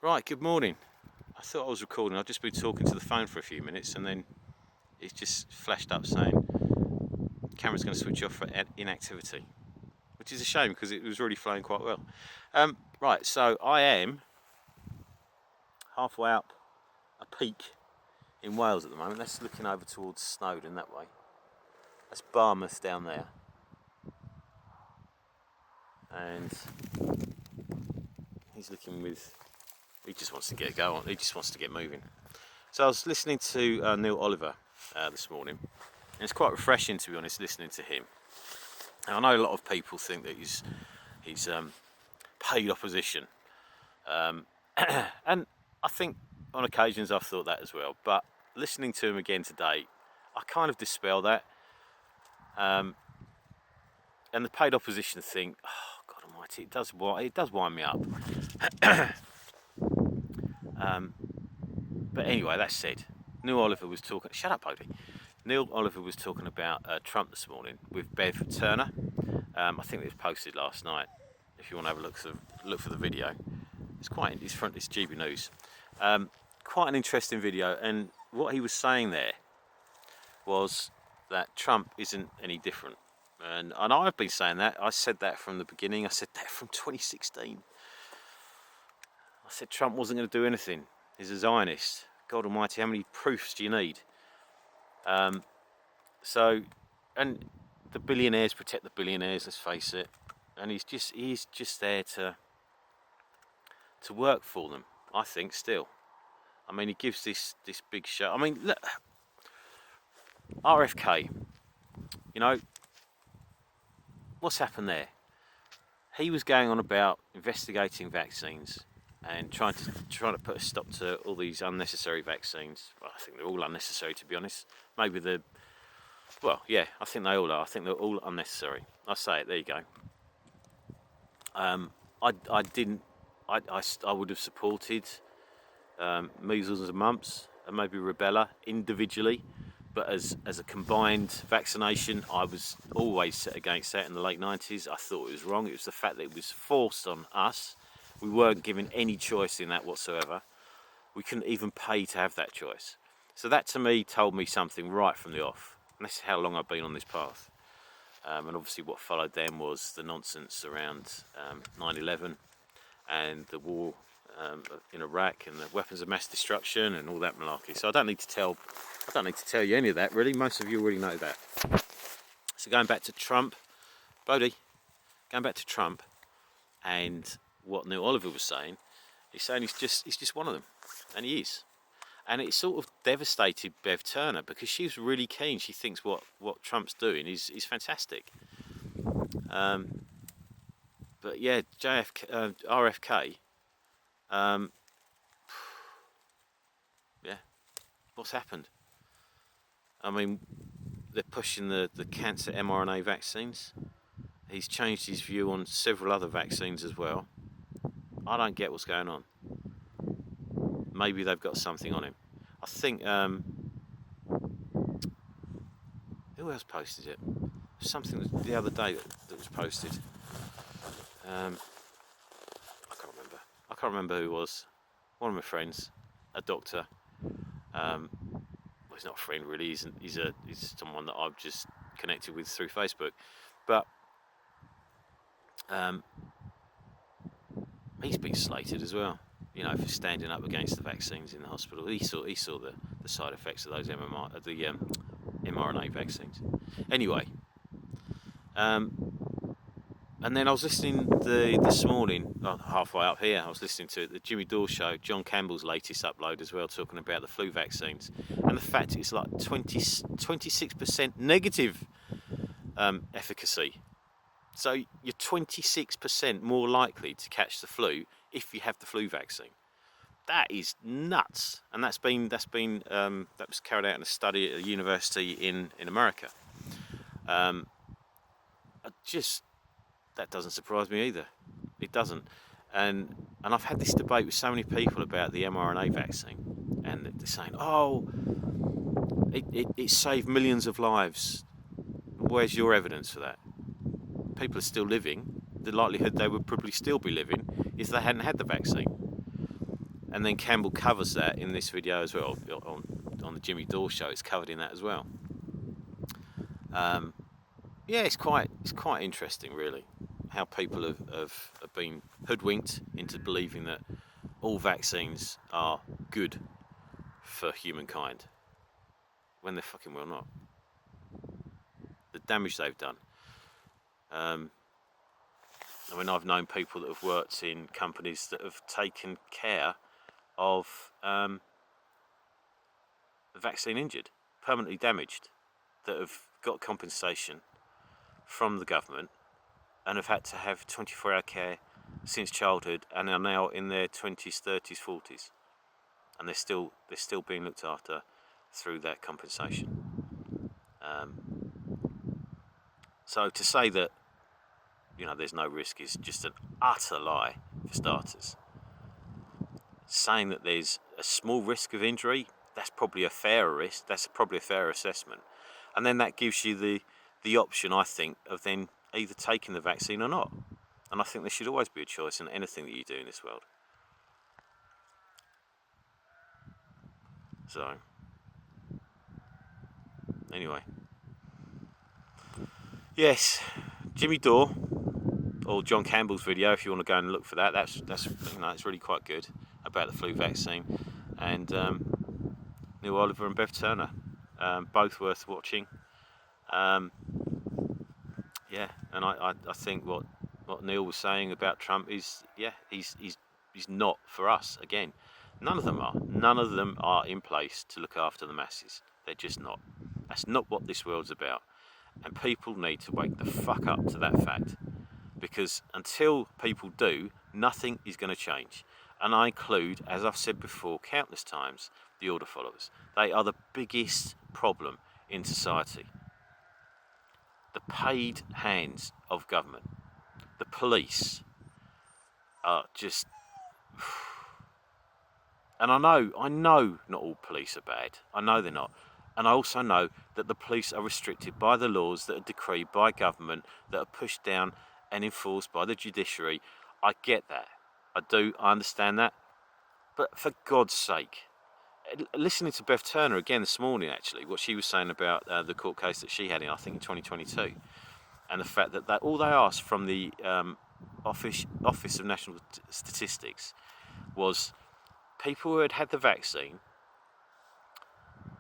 Right, good morning. I thought I was recording. I've just been talking to the phone for a few minutes and then it just flashed up saying camera's going to switch off for inactivity, which is a shame because it was really flowing quite well. Right, so I am halfway up a peak in Wales at the moment. That's looking over towards Snowdon that way. That's Barmouth down there. And he's looking with... He just wants to get going. He just wants to get moving. So I was listening to Neil Oliver this morning, and it's quite refreshing, to be honest, listening to him. And I know a lot of people think that he's paid opposition, and I think on occasions I've thought that as well. But listening to him again today, I kind of dispel that. And the paid opposition thing, oh God Almighty, it does wind me up. But anyway, that said, Neil Oliver was talking. Shut up, Bodie. Neil Oliver was talking about Trump this morning with Bev Turner. I think it was posted last night. If you want to have a look for the video, it's GB News. Quite an interesting video, and what he was saying there was that Trump isn't any different. And I've been saying that. I said that from the beginning. I said that from 2016. I said Trump wasn't going to do anything. He's a Zionist. God Almighty, how many proofs do you need? And the billionaires protect the billionaires. Let's face it. And he's just there to work for them. I think still. I mean, he gives this big show. I mean, look, RFK. You know, what's happened there? He was going on about investigating vaccines and trying to put a stop to all these unnecessary vaccines. Well, I think they're all unnecessary, to be honest. I think they all are. I think they're all unnecessary. I say it. There you go. I would have supported measles and mumps and maybe rubella individually, but as a combined vaccination, I was always set against that in the late 90s. I thought it was wrong. It was the fact that it was forced on us. We weren't given any choice in that whatsoever. We couldn't even pay to have that choice. So that to me told me something right from the off. And this is how long I've been on this path. And obviously what followed then was the nonsense around 9/11 and the war in Iraq and the weapons of mass destruction and all that malarkey. So I don't need to tell you any of that, really. Most of you already know that. So going back to Trump, Bodie, going back to Trump and what Neil Oliver was saying, he's saying he's just one of them, and he is. And it sort of devastated Bev Turner because she was really keen. She thinks what Trump's doing is fantastic. But yeah, RFK. Yeah, what's happened? I mean, they're pushing the cancer mRNA vaccines. He's changed his view on several other vaccines as well. I don't get what's going on. Maybe they've got something on him. I think, who else posted it? Something the other day that was posted. I can't remember who it was. One of my friends, a doctor. Well, he's not a friend really. He's someone that I've just connected with through Facebook. But he's been slated as well, you know, for standing up against the vaccines in the hospital. He saw the side effects of those mRNA vaccines. Anyway, and then I was listening this morning, halfway up here, I was listening to the Jimmy Dore show, John Campbell's latest upload as well, talking about the flu vaccines and the fact it's like 26% negative efficacy. So you're 26% more likely to catch the flu if you have the flu vaccine. That is nuts, and that was carried out in a study at a university in America. That doesn't surprise me either. It doesn't, and I've had this debate with so many people about the mRNA vaccine, and they're saying, "Oh, it saved millions of lives." Where's your evidence for that? People are still living. The likelihood they would probably still be living is they hadn't had the vaccine. And then Campbell covers that in this video as well. On the Jimmy Dore show, it's covered in that as well. Yeah, it's quite interesting, really, how people have been hoodwinked into believing that all vaccines are good for humankind, when they're fucking well not. The damage they've done. I mean, I've known people that have worked in companies that have taken care of the vaccine injured, permanently damaged, that have got compensation from the government and have had to have 24-hour care since childhood and are now in their 20s, 30s, 40s, and they're still being looked after through that compensation. So to say that, you know, there's no risk is just an utter lie, for starters. Saying that there's a small risk of injury, that's probably a fairer risk, that's probably a fairer assessment. And then that gives you the option, I think, of then either taking the vaccine or not. And I think there should always be a choice in anything that you do in this world. So, anyway. Yes, Jimmy Dore, or John Campbell's video, if you want to go and look for that, that's you know, it's really quite good, about the flu vaccine. And Neil Oliver and Bev Turner, both worth watching. Yeah, and I think what Neil was saying about Trump is, yeah, he's not for us. Again, none of them are in place to look after the masses. They're just not. That's not what this world's about. And people need to wake the fuck up to that fact, because until people do, nothing is going to change. And I include, as I've said before countless times, the order followers. They are the biggest problem in society. The paid hands of government, the police, are just... And I know not all police are bad. I know they're not. And I also know that the police are restricted by the laws that are decreed by government, that are pushed down and enforced by the judiciary. I get that. I do. I understand that. But for God's sake, listening to Bev Turner again this morning, actually, what she was saying about the court case that she had in, I think, in 2022, and the fact that all they asked from the Office of National Statistics was people who had had the vaccine,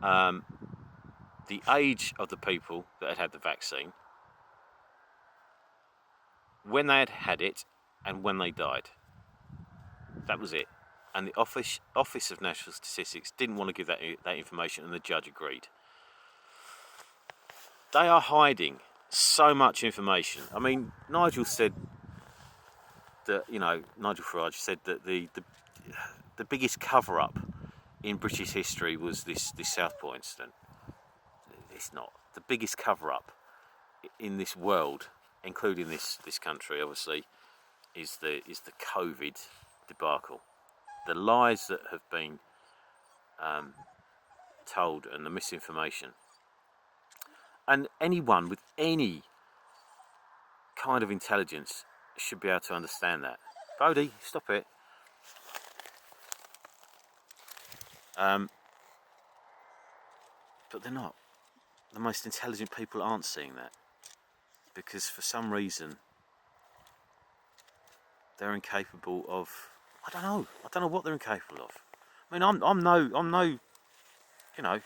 the age of the people that had had the vaccine, when they had had it, and when they died. That was it. And the Office of National Statistics didn't want to give that information, and the judge agreed. They are hiding so much information. I mean, Nigel said that, you know, Nigel Farage said that the biggest cover-up in British history was this Southport incident. It's not. The biggest cover-up in this world, including this country, obviously, is the COVID debacle. The lies that have been told and the misinformation. And anyone with any kind of intelligence should be able to understand that. Bodie, stop it. But they're not. The most intelligent people aren't seeing that, because for some reason they're incapable of... I don't know what they're incapable of. I mean, I'm no, you know,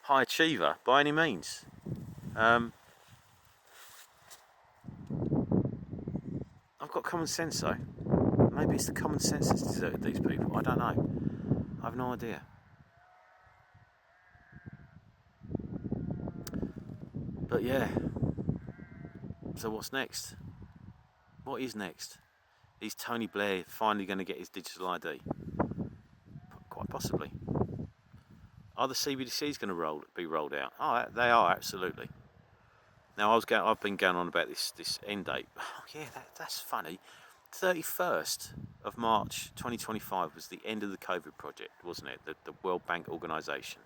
high achiever by any means. I've got common sense though. Maybe it's the common sense that's deserted these people. I don't know. I have no idea. But yeah. So what's next? What is next? Is Tony Blair finally going to get his digital ID? Quite possibly. Are the CBDCs going to be rolled out? Oh, they are, absolutely. Now, I've been going on about this end date. Oh yeah, that's funny. 31st of March 2025 was the end of the COVID project, wasn't it? The World Bank organisation.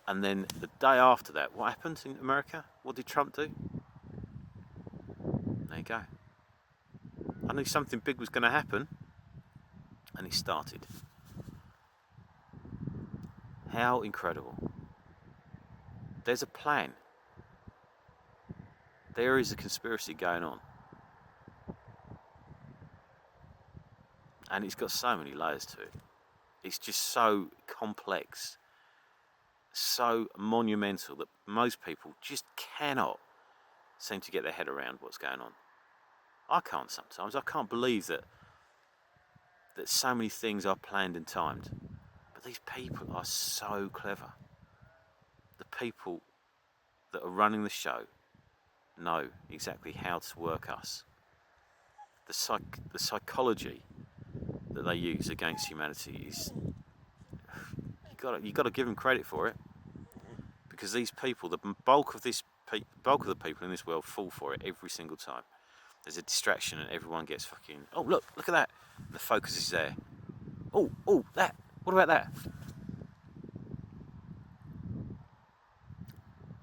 And then the day after that, what happened in America? What did Trump do? There you go. I knew something big was going to happen. And it started. How incredible. There's a plan. There is a conspiracy going on. And it's got so many layers to it. It's just so complex, so monumental that most people just cannot seem to get their head around what's going on. I can't sometimes. I can't believe that so many things are planned and timed. But these people are so clever. The people that are running the show know exactly how to work us. The psychology that they use against humanity is, you got to give them credit for it, because these people, the bulk of the people in this world fall for it every single time. There's a distraction and everyone gets fucking, oh look at that, and the focus is there. Oh that, what about that?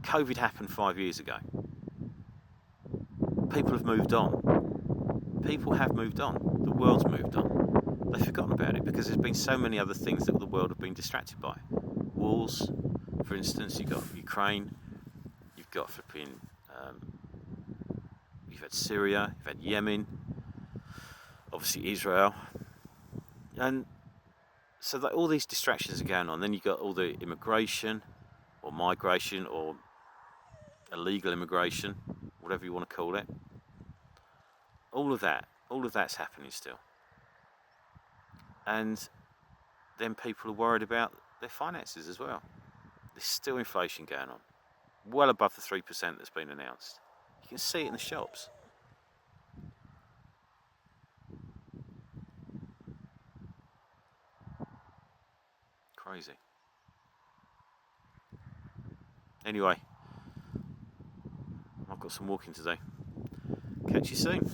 COVID happened 5 years ago. People have moved on. The world's moved on. They've forgotten about it because there's been so many other things that the world have been distracted by. Wars, for instance. You've got Ukraine, you've got you've had Syria, you've had Yemen, obviously Israel, and so that all these distractions are going on. Then you've got all the immigration or migration or illegal immigration, whatever you want to call it. All of that's happening still. And then people are worried about their finances as well. There's still inflation going on, well above the 3% that's been announced. You can see it in the shops. Crazy. Anyway, I've got some walking to do. Catch you soon.